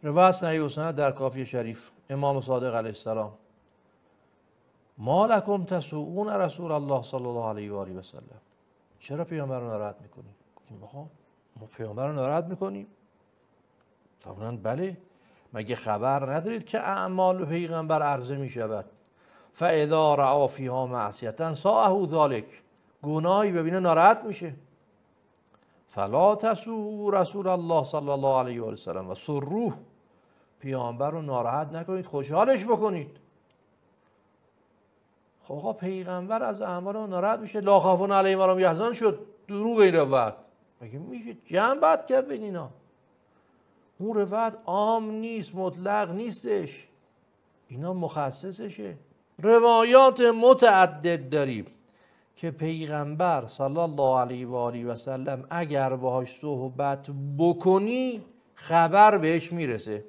روایت صحیح و سند در کافی شریف امام صادق علیه السلام: ما لکم تسوءون رسول الله صلی الله علیه و آله و سلم. چرا پیامبر رو ناراحت میکنیم؟ گفتیم آقا ما پیامبر رو ناراحت میکنیم؟ فرمودند بله، مگه خبر ندارید که اعمال پیغمبر عرضه میشود؟ فاذا رأى فیها معصیة ساءه ذلک، گناهی ببینه ناراحت میشه. فلا تسوءوا رسول الله صلی الله علیه و آله و سلم و سروه، پیامبر رو ناراحت نکنید، خوشحالش بکنید. خب آقا پیغمبر از اعمال ناراحت میشه، لا خوف علیهم ولا هم یحزنون شد، دروغ این روایت. مگه میشه جمع بد کرد بین اینا؟ اون روایت عام نیست، مطلق نیستش، اینا مخصصشه. روایات متعدد داریم که پیغمبر صلی الله علیه و آله و سلم اگر باهاش صحبت بکنی خبر بهش میرسه.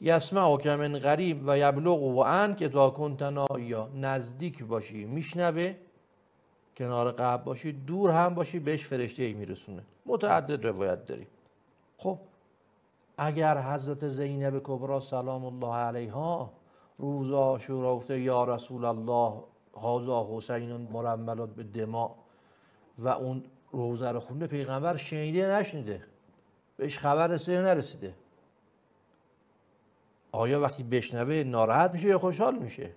یسمعک من قریب و یبلغ عنک اذا کنت نائیا، نزدیک باشی میشنوه، کنار قبل باشی، دور هم باشی بهش فرشته ای میرسونه. متعدد روایت داریم. خب اگر حضرت زینب کبری سلام الله علیها روز عاشورا گفته یا رسول الله هذا حسین مرمل بالدماء و اون روزه رو خونده، پیغمبر شنیده نشنیده؟ بهش خبر رسیده نرسیده؟ آیا وقتی بشنوه ناراحت میشه یا خوشحال میشه؟